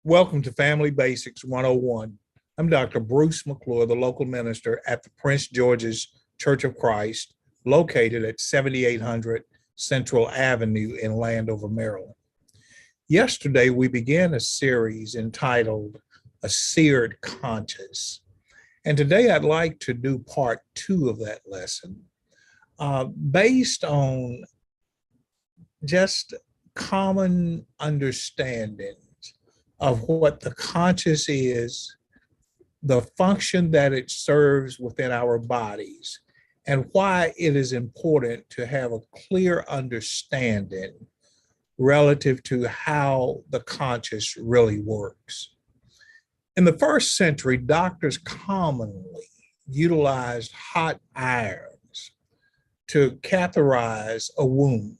Welcome to Family Basics 101. I'm Dr. Bruce McClure, the local minister at the Prince George's Church of Christ, located at 7800 Central Avenue in Landover, Maryland. Yesterday, we began a series entitled A Seared Conscience. And today, I'd like to do part 2 of that lesson based on just common understanding of what the conscious is, the function that it serves within our bodies, and why it is important to have a clear understanding relative to how the conscious really works. In the first century, doctors commonly utilized hot irons to catheterize a wound,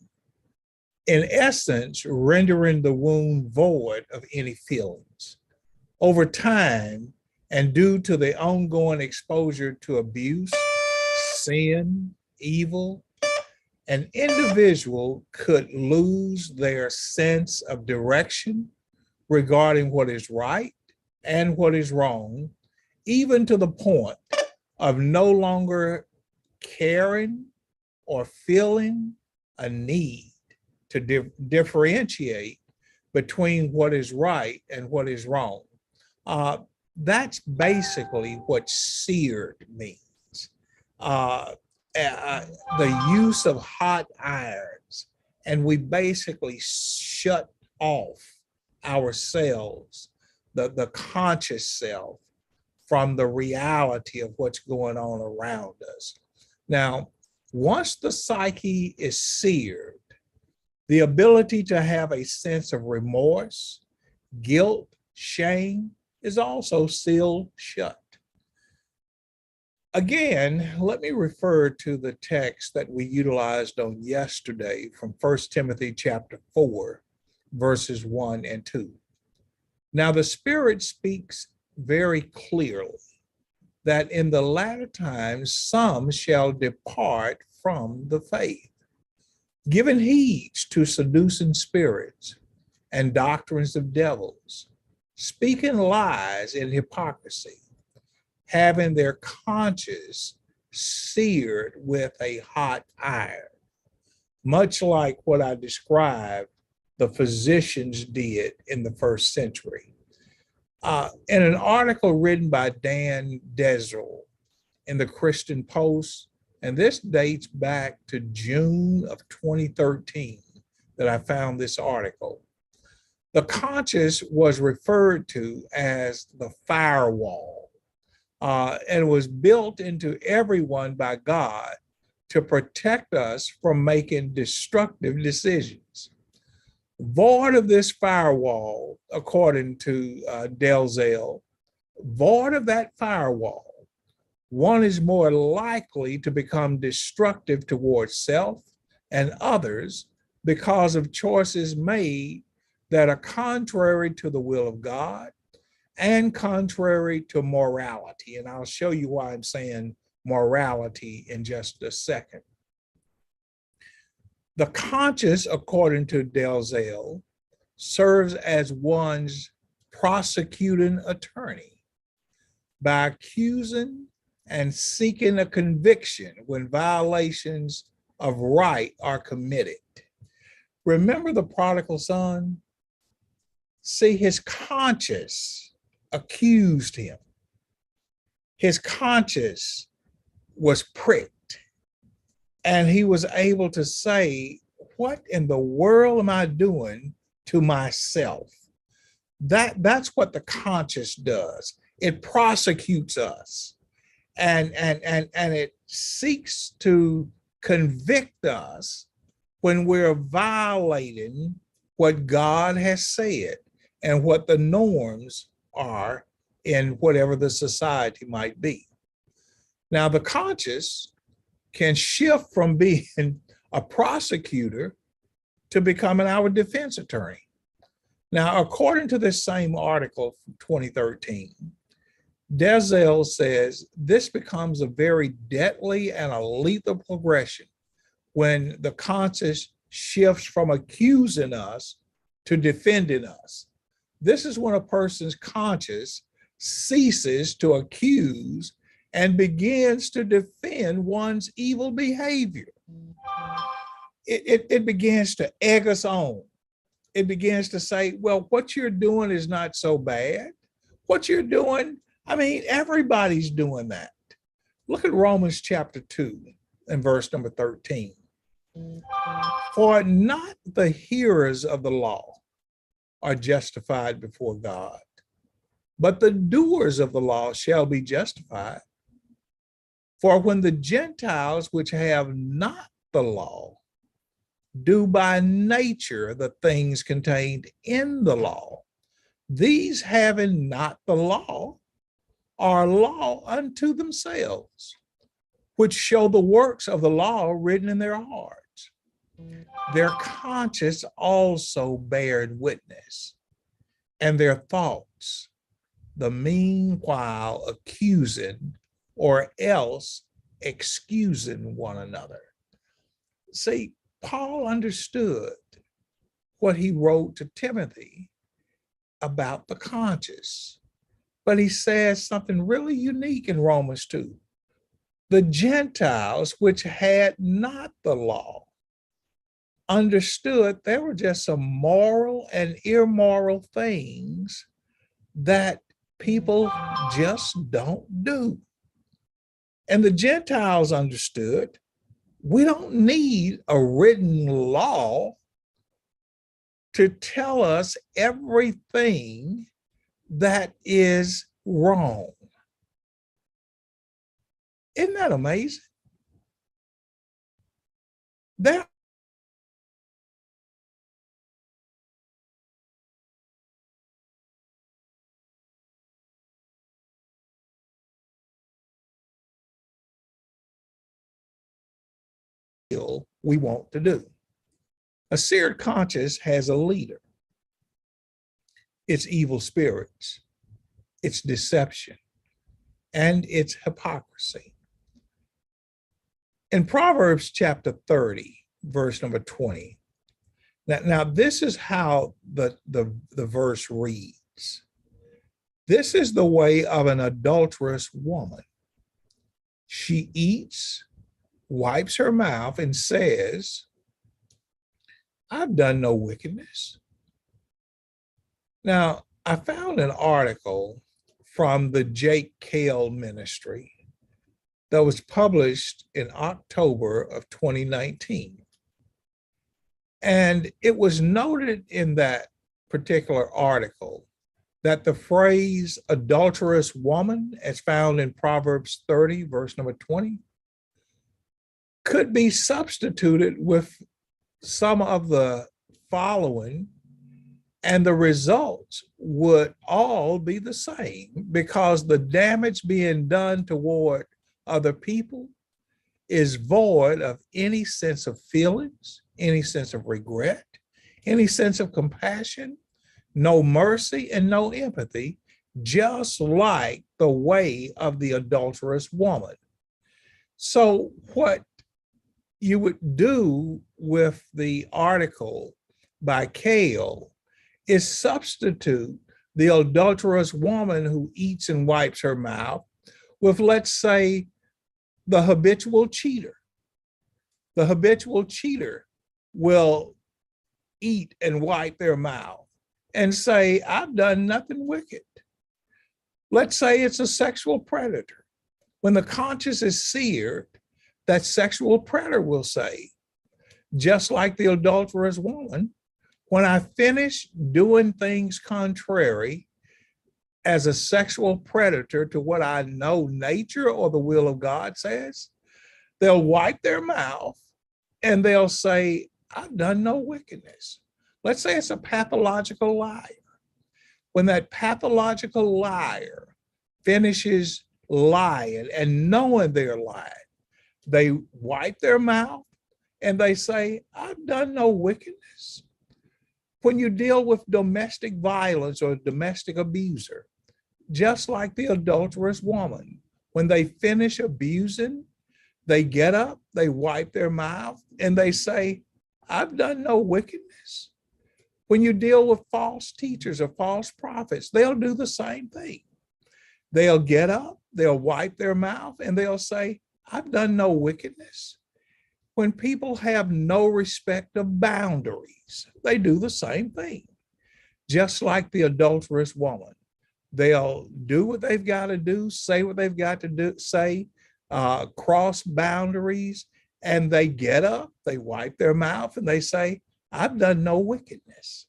in essence, rendering the wound void of any feelings. Over time, and due to the ongoing exposure to abuse, sin, evil, an individual could lose their sense of direction regarding what is right and what is wrong, even to the point of no longer caring or feeling a need to differentiate between what is right and what is wrong. That's basically what seared means. The use of hot irons, and we basically shut off ourselves, the conscious self, from the reality of what's going on around us. Now, once the psyche is seared, the ability to have a sense of remorse, guilt, shame is also sealed shut. Again, let me refer to the text that we utilized on yesterday from 1 Timothy chapter 4, verses 1 and 2. Now, the Spirit speaks very clearly that in the latter times some shall depart from the faith, giving heed to seducing spirits and doctrines of devils, speaking lies in hypocrisy, having their conscience seared with a hot iron, much like what I described the physicians did in the first century. In an article written by Dan Dezel in the Christian Post, and this dates back to June of 2013 that I found this article. The conscious was referred to as the firewall, and was built into everyone by God to protect us from making destructive decisions. Void of this firewall, according to Dezel, void of that firewall, one is more likely to become destructive towards self and others because of choices made that are contrary to the will of God and contrary to morality. And I'll show you why I'm saying morality in just a second. The conscience, according to Dezel, serves as one's prosecuting attorney by accusing and seeking a conviction when violations of right are committed. Remember the prodigal son? See, his conscience accused him. His conscience was pricked, and he was able to say, what in the world am I doing to myself? That's what the conscience does. It prosecutes us. And it seeks to convict us when we're violating what God has said and what the norms are in whatever the society might be. Now, the conscious can shift from being a prosecutor to becoming our defense attorney. Now, according to this same article from 2013, Dezel says this becomes a very deadly and a lethal progression when the conscience shifts from accusing us to defending us. This is when a person's conscience ceases to accuse and begins to defend one's evil behavior. It begins to egg us on. It begins to say, well, what you're doing is not so bad. What you're doing, I mean, everybody's doing that. Look at Romans chapter 2 and verse number 13. For not the hearers of the law are justified before God, but the doers of the law shall be justified. For when the Gentiles which have not the law do by nature the things contained in the law, these having not the law are law unto themselves, which show the works of the law written in their hearts. Their conscience also bared witness, and their thoughts, the meanwhile accusing or else excusing one another. See, Paul understood what he wrote to Timothy about the conscience, but he says something really unique in Romans 2. The Gentiles, which had not the law, understood there were just some moral and immoral things that people just don't do. And the Gentiles understood we don't need a written law to tell us everything that is wrong. Isn't that amazing? There we want to do. A seared conscience has a leader. It's evil spirits, it's deception, and it's hypocrisy. In Proverbs chapter 30, verse number 20, now this is how the verse reads. This is the way of an adulterous woman. She eats, wipes her mouth, and says, I've done no wickedness. Now, I found an article from the Jake Cale Ministry that was published in October of 2019. And it was noted in that particular article that the phrase adulterous woman, as found in Proverbs 30, verse number 20, could be substituted with some of the following, and the results would all be the same, because the damage being done toward other people is void of any sense of feelings, any sense of regret, any sense of compassion, no mercy, and no empathy, just like the way of the adulterous woman. So what you would do with the article by Cale is substitute the adulterous woman who eats and wipes her mouth with, let's say, the habitual cheater. The habitual cheater will eat and wipe their mouth and say, I've done nothing wicked. Let's say it's a sexual predator. When the conscience is seared, that sexual predator will say, just like the adulterous woman, when I finish doing things contrary as a sexual predator to what I know nature or the will of God says, they'll wipe their mouth and they'll say, I've done no wickedness. Let's say it's a pathological liar. When that pathological liar finishes lying and knowing they're lying, they wipe their mouth and they say, I've done no wickedness. When you deal with domestic violence or a domestic abuser, just like the adulterous woman, when they finish abusing, they get up, they wipe their mouth, and they say, I've done no wickedness. When you deal with false teachers or false prophets, they'll do the same thing. They'll get up, they'll wipe their mouth, and they'll say, I've done no wickedness. When people have no respect of boundaries, they do the same thing. Just like the adulterous woman, they'll do what they've got to do, say what they've got to do, say, cross boundaries, and they get up, they wipe their mouth, and they say, I've done no wickedness.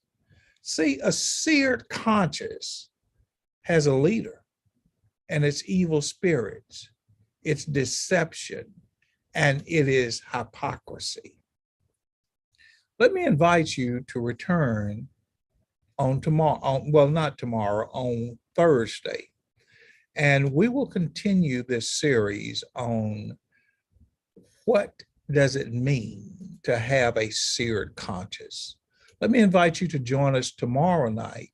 See, a seared conscience has a leader, and it's evil spirits, it's deception, and it is hypocrisy. Let me invite you to return on tomorrow, not tomorrow, on Thursday. And we will continue this series on what does it mean to have a seared conscience. Let me invite you to join us tomorrow night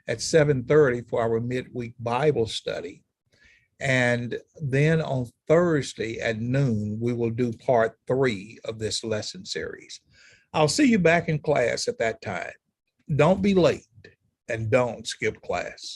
at 7:30 for our midweek Bible study. And then on Thursday at noon, we will do part 3 of this lesson series. I'll see you back in class at that time. Don't be late and don't skip class.